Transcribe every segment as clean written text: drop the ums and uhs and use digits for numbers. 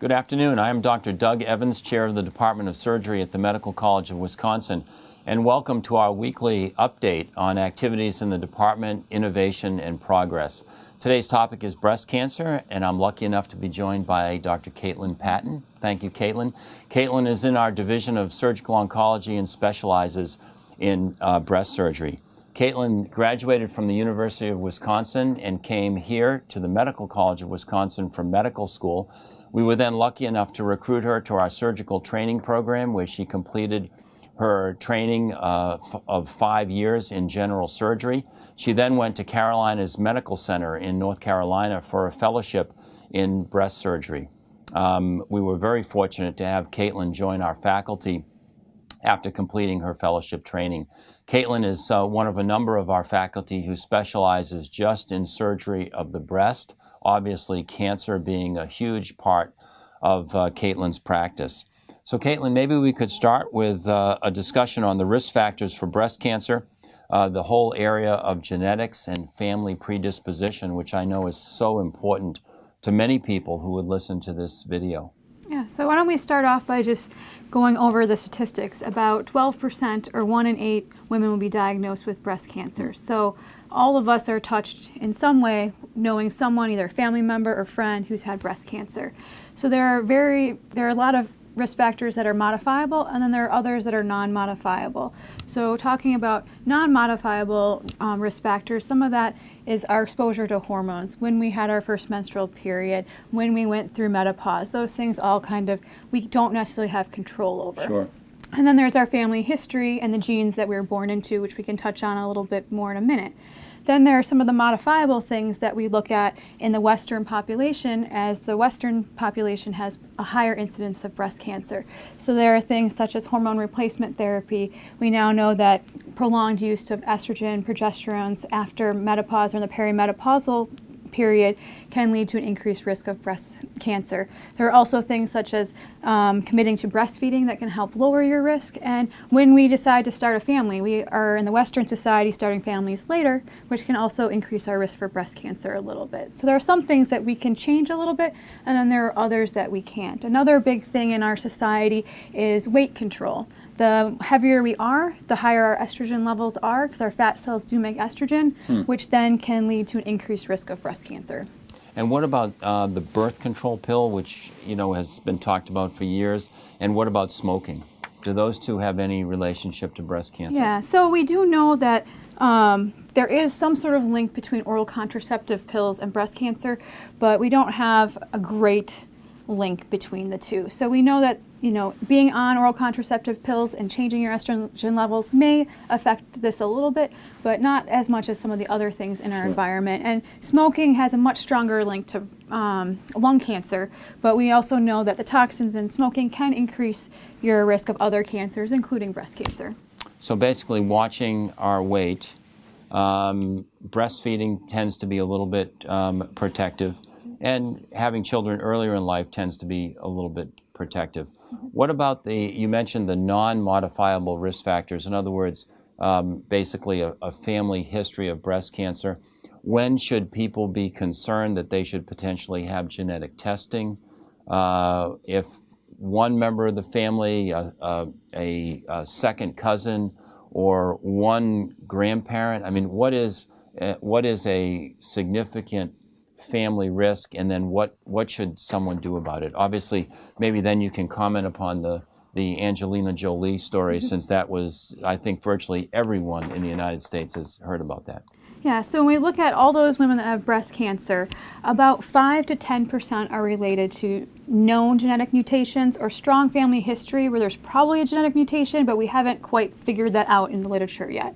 Good afternoon. I am Dr. Doug Evans, Chair of the Department of Surgery at the Medical College of Wisconsin, and welcome to our weekly update on activities in the department, innovation, and progress. Today's topic is breast cancer, and I'm lucky enough to be joined by Dr. Patten. Thank you, Caitlin. Caitlin is in our Division of Surgical Oncology and specializes in breast surgery. Caitlin graduated from the University of Wisconsin and came here to the Medical College of Wisconsin for medical school. We were then lucky enough to recruit her to our surgical training program, where she completed her training of 5 years in general surgery. She then went to Carolinas Medical Center in North Carolina for a fellowship in breast surgery. We were very fortunate to have Caitlin join our faculty after completing her fellowship training. Caitlin is one of a number of our faculty who specializes just in surgery of the breast, obviously cancer being a huge part of Caitlin's practice. So Caitlin, maybe we could start with a discussion on the risk factors for breast cancer, the whole area of genetics and family predisposition, which I know is so important to many people who would listen to this video. Yeah, so why don't we start off by just going over the statistics. About 12% or 1 in 8 women will be diagnosed with breast cancer. So all of us are touched in some way, knowing someone, either a family member or friend, who's had breast cancer. So there are a lot of risk factors that are modifiable, and then there are others that are non-modifiable. So talking about non-modifiable risk factors, some of that is our exposure to hormones, when we had our first menstrual period, when we went through menopause. Those things all we don't necessarily have control over. Sure. And then there's our family history and the genes that we were born into, which we can touch on a little bit more in a minute. Then there are some of the modifiable things that we look at in the Western population, as the Western population has a higher incidence of breast cancer. So there are things such as hormone replacement therapy. We now know that prolonged use of estrogen, progesterones after menopause or the perimenopausal period can lead to an increased risk of breast cancer. There are also things such as committing to breastfeeding that can help lower your risk. And when we decide to start a family, we are in the Western society starting families later, which can also increase our risk for breast cancer a little bit. So there are some things that we can change a little bit, and then there are others that we can't. Another big thing in our society is weight control. The heavier we are, the higher our estrogen levels are, because our fat cells do make estrogen, which then can lead to an increased risk of breast cancer. And what about the birth control pill, which has been talked about for years? And what about smoking? Do those two have any relationship to breast cancer? Yeah, so we do know that there is some sort of link between oral contraceptive pills and breast cancer, but we don't have a great link between the two. So we know that being on oral contraceptive pills and changing your estrogen levels may affect this a little bit, but not as much as some of the other things in our environment. And smoking has a much stronger link to lung cancer, but we also know that the toxins in smoking can increase your risk of other cancers, including breast cancer. So basically, watching our weight, breastfeeding tends to be a little bit protective, and having children earlier in life tends to be a little bit protective. What about you mentioned the non-modifiable risk factors, in other words, basically a family history of breast cancer. When should people be concerned that they should potentially have genetic testing? If one member of the family, a second cousin, or one grandparent, I mean, what is a significant family risk, and then what should someone do about it? Obviously, maybe then you can comment upon the Angelina Jolie story, since that was, I think, virtually everyone in the United States has heard about that. Yeah, so when we look at all those women that have breast cancer, about 5 to 10% are related to known genetic mutations or strong family history where there's probably a genetic mutation, but we haven't quite figured that out in the literature yet.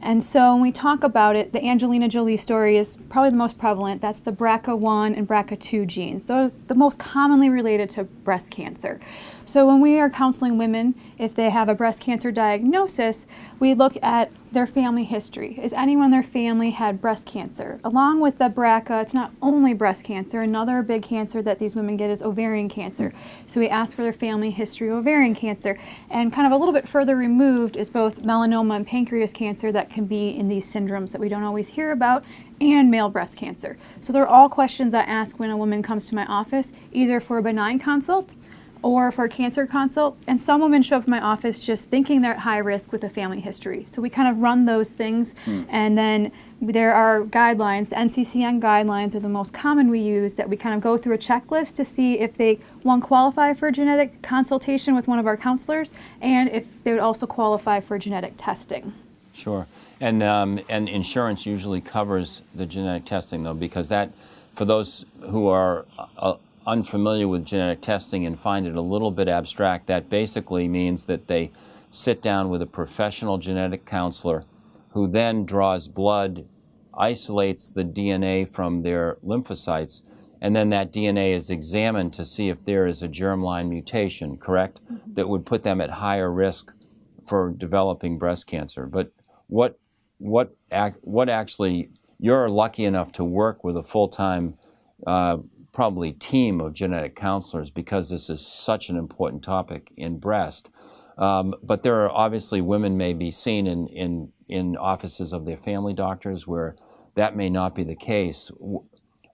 And so when we talk about it, the Angelina Jolie story is probably the most prevalent. That's the BRCA1 and BRCA2 genes. Those the most commonly related to breast cancer. So when we are counseling women, if they have a breast cancer diagnosis, we look at their family history. Is anyone in their family had breast cancer? Along with the BRCA, it's not only breast cancer. Another big cancer that these women get is ovarian cancer. So we ask for their family history of ovarian cancer. And kind of a little bit further removed is both melanoma and pancreas cancer that that can be in these syndromes that we don't always hear about, and male breast cancer. So they're all questions I ask when a woman comes to my office, either for a benign consult or for a cancer consult. And some women show up in my office just thinking they're at high risk with a family history. So we kind of run those things, and then there are guidelines. The NCCN guidelines are the most common we use, that we kind of go through a checklist to see if they, one, qualify for genetic consultation with one of our counselors, and if they would also qualify for genetic testing. Sure. And insurance usually covers the genetic testing, though, because that, for those who are unfamiliar with genetic testing and find it a little bit abstract, that basically means that they sit down with a professional genetic counselor who then draws blood, isolates the DNA from their lymphocytes, and then that DNA is examined to see if there is a germline mutation, correct? That would put them at higher risk for developing breast cancer. But what actually, you're lucky enough to work with a full-time probably team of genetic counselors, because this is such an important topic in breast. But there are obviously, women may be seen in offices of their family doctors where that may not be the case.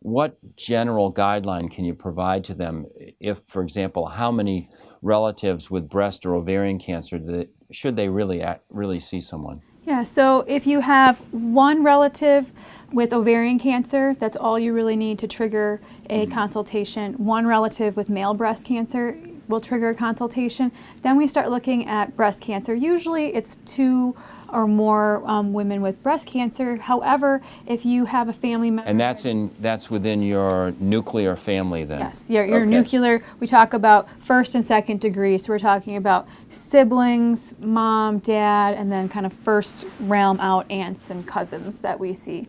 What general guideline can you provide to them if, for example, how many relatives with breast or ovarian cancer should they really see someone? Yeah, so if you have one relative with ovarian cancer, that's all you really need to trigger a consultation. One relative with male breast cancer will trigger a consultation. Then we start looking at breast cancer. Usually it's 2 or more women with breast cancer. However, if you have a family member... And that's within your nuclear family then? Yes, your nuclear, we talk about first and second degree, so we're talking about siblings, mom, dad, and then kind of first realm out aunts and cousins that we see.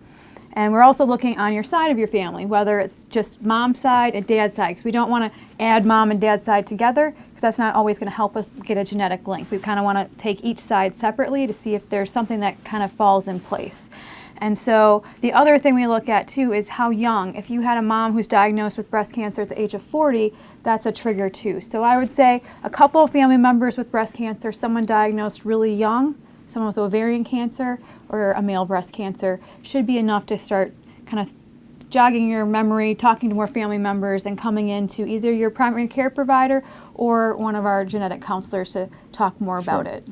And we're also looking on your side of your family, whether it's just mom's side and dad's side, because we don't want to add mom and dad's side together, because that's not always going to help us get a genetic link. We kind of want to take each side separately to see if there's something that kind of falls in place. And so the other thing we look at too is how young. If you had a mom who's diagnosed with breast cancer at the age of 40, that's a trigger too. So I would say a couple of family members with breast cancer, someone diagnosed really young, someone with ovarian cancer or a male breast cancer, should be enough to start kind of jogging your memory, talking to more family members, and coming into either your primary care provider or one of our genetic counselors to talk more about it.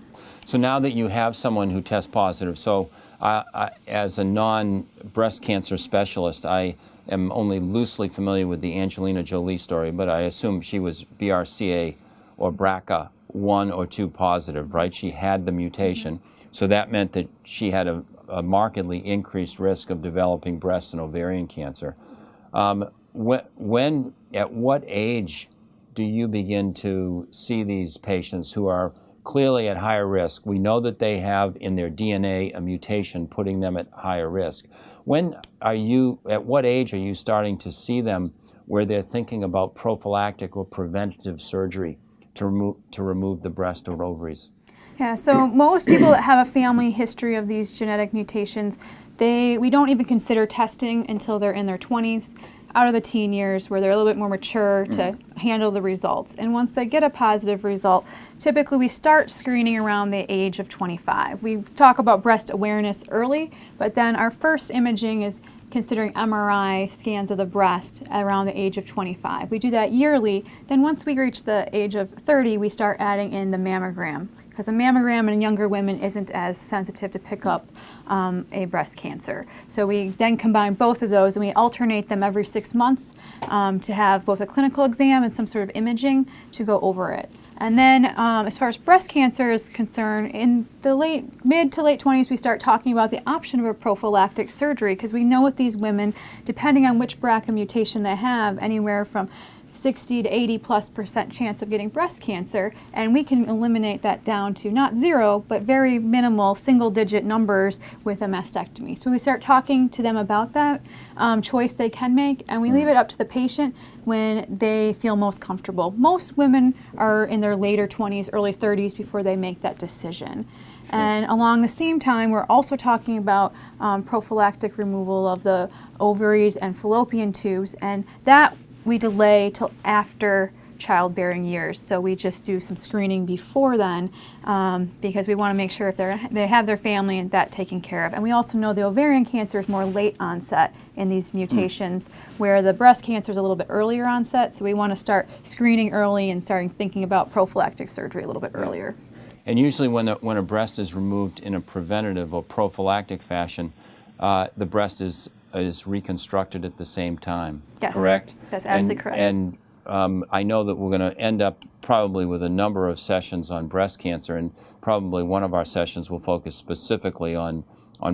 So now that you have someone who tests positive, so as a non-breast cancer specialist, I am only loosely familiar with the Angelina Jolie story, but I assume she was BRCA or BRCA 1 or 2 positive, right? She had the mutation. So that meant that she had a markedly increased risk of developing breast and ovarian cancer. At what age do you begin to see these patients who are clearly at higher risk? We know that they have in their DNA a mutation putting them at higher risk. At what age are you starting to see them where they're thinking about prophylactic or preventative surgery to remove the breast or ovaries? Yeah, so most people that have a family history of these genetic mutations, we don't even consider testing until they're in their 20s, out of the teen years where they're a little bit more mature to handle the results. And once they get a positive result, typically we start screening around the age of 25. We talk about breast awareness early, but then our first imaging is considering MRI scans of the breast around the age of 25. We do that yearly. Then once we reach the age of 30, we start adding in the mammogram, because a mammogram in younger women isn't as sensitive to pick up a breast cancer. So we then combine both of those, and we alternate them every 6 months to have both a clinical exam and some sort of imaging to go over it. And then as far as breast cancer is concerned, in the mid to late 20s, we start talking about the option of a prophylactic surgery, because we know with these women, depending on which BRCA mutation they have, anywhere from 60 to 80+% chance of getting breast cancer, and we can eliminate that down to not 0, but very minimal single-digit numbers with a mastectomy. So we start talking to them about that choice they can make, and we leave it up to the patient when they feel most comfortable. Most women are in their later 20s, early 30s before they make that decision. And along the same time, we're also talking about prophylactic removal of the ovaries and fallopian tubes, and that we delay till after childbearing years. So we just do some screening before then because we want to make sure if they have their family and that taken care of. And we also know the ovarian cancer is more late onset in these mutations, where the breast cancer is a little bit earlier onset. So we want to start screening early and starting thinking about prophylactic surgery a little bit earlier. And usually when a breast is removed in a preventative or prophylactic fashion, the breast is reconstructed at the same time, yes, correct? That's absolutely correct. And I know that we're going to end up probably with a number of sessions on breast cancer, and probably one of our sessions will focus specifically on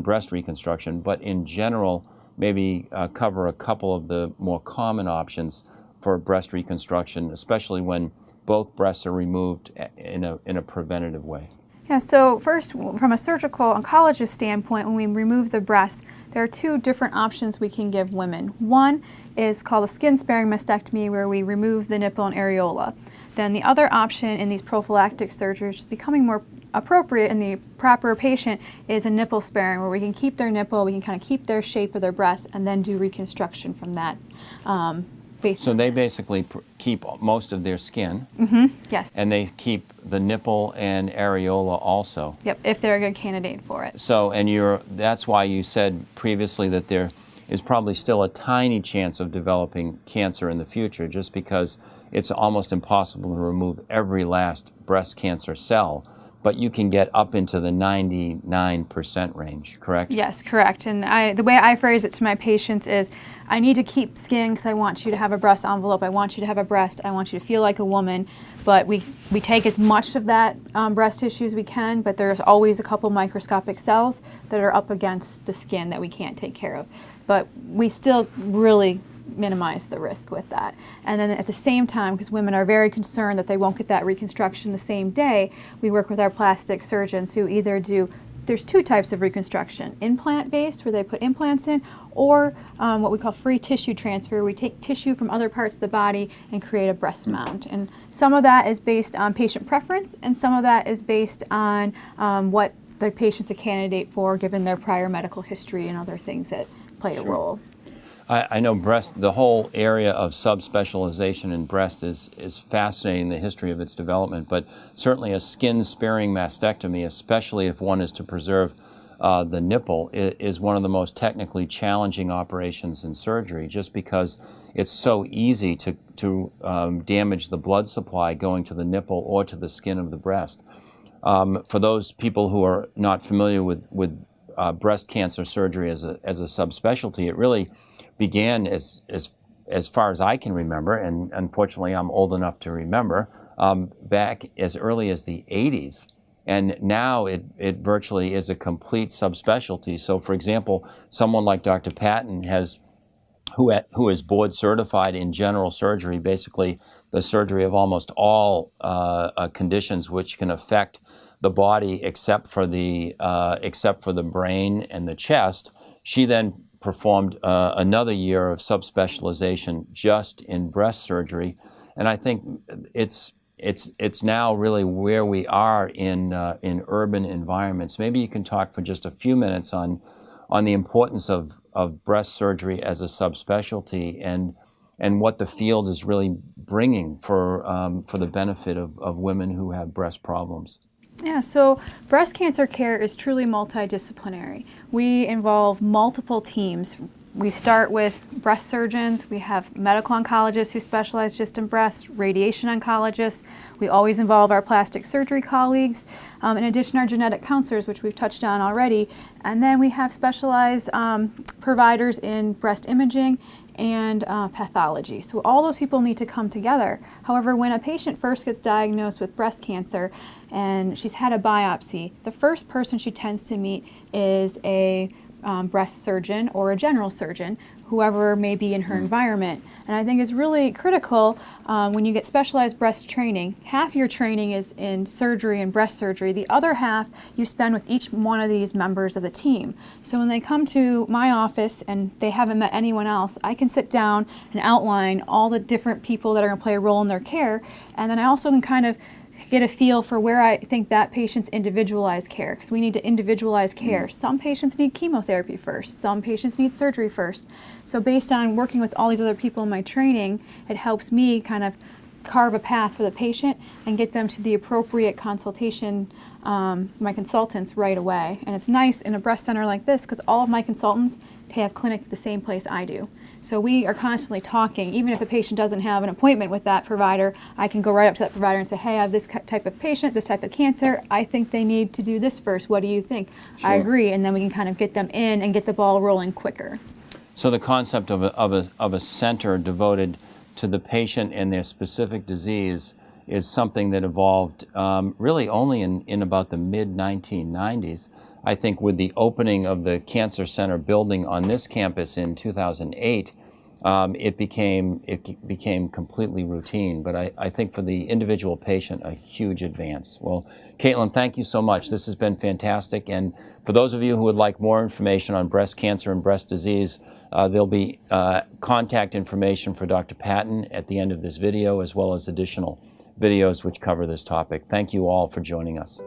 breast reconstruction, but in general, maybe cover a couple of the more common options for breast reconstruction, especially when both breasts are removed in a preventative way. Yeah, so first, from a surgical oncologist standpoint, when we remove the breast, there are two different options we can give women. One is called a skin-sparing mastectomy, where we remove the nipple and areola. Then the other option in these prophylactic surgeries, becoming more appropriate in the proper patient, is a nipple sparing, where we can keep their nipple, we can kind of keep their shape of their breast, and then do reconstruction from that. So they basically keep most of their skin. Mm-hmm. Yes. And they keep the nipple and areola also. Yep, if they're a good candidate for it. So, and that's why you said previously that there is probably still a tiny chance of developing cancer in the future, just because it's almost impossible to remove every last breast cancer cell. But you can get up into the 99% range, correct? Yes, correct. And the way I phrase it to my patients is, I need to keep skin because I want you to have a breast envelope. I want you to have a breast. I want you to feel like a woman. But we take as much of that breast tissue as we can, but there's always a couple microscopic cells that are up against the skin that we can't take care of. But we still really minimize the risk with that. And then at the same time, because women are very concerned that they won't get that reconstruction the same day, we work with our plastic surgeons who either there's two types of reconstruction: implant-based, where they put implants in, or what we call free tissue transfer. We take tissue from other parts of the body and create a breast mount. And some of that is based on patient preference, and some of that is based on what the patient's a candidate for, given their prior medical history and other things that play a role. I know the whole area of subspecialization in breast is fascinating, the history of its development, but certainly a skin-sparing mastectomy, especially if one is to preserve the nipple, is one of the most technically challenging operations in surgery, just because it's so easy to damage the blood supply going to the nipple or to the skin of the breast. For those people who are not familiar with breast cancer surgery as a subspecialty, it really began as far as I can remember, and unfortunately I'm old enough to remember, back as early as the 80s. And now it virtually is a complete subspecialty. So for example, someone like Dr. Patten who is board certified in general surgery, basically the surgery of almost all conditions which can affect the body except for the brain and the chest. She then performed another year of subspecialization just in breast surgery, and I think it's now really where we are in urban environments. Maybe you can talk for just a few minutes on the importance of breast surgery as a subspecialty and what the field is really bringing for the benefit of women who have breast problems. Yeah, so breast cancer care is truly multidisciplinary. We involve multiple teams. We start with breast surgeons. We have medical oncologists who specialize just in breast, radiation oncologists. We always involve our plastic surgery colleagues. In addition, our genetic counselors, which we've touched on already. And then we have specialized providers in breast imaging and pathology. So all those people need to come together. However, when a patient first gets diagnosed with breast cancer and she's had a biopsy, the first person she tends to meet is a breast surgeon or a general surgeon, whoever may be in her environment. And I think it's really critical when you get specialized breast training. Half your training is in surgery and breast surgery. The other half you spend with each one of these members of the team. So when they come to my office and they haven't met anyone else, I can sit down and outline all the different people that are going to play a role in their care. And then I also can kind of get a feel for where I think that patient's individualized care, because we need to individualize care. Some patients need chemotherapy first, some patients need surgery first. So based on working with all these other people in my training, it helps me kind of carve a path for the patient and get them to the appropriate consultation, my consultants, right away. And it's nice in a breast center like this because all of my consultants have clinic at the same place I do. So we are constantly talking. Even if a patient doesn't have an appointment with that provider, I can go right up to that provider and say, hey, I have this type of patient, this type of cancer. I think they need to do this first. What do you think? Sure. I agree. And then we can kind of get them in and get the ball rolling quicker. So the concept of a center devoted to the patient and their specific disease is something that evolved really only in about the mid-1990s. I think with the opening of the Cancer Center building on this campus in 2008, it became completely routine. But I think for the individual patient, a huge advance. Well, Caitlin, thank you so much. This has been fantastic. And for those of you who would like more information on breast cancer and breast disease, there'll be contact information for Dr. Patten at the end of this video, as well as additional videos which cover this topic. Thank you all for joining us.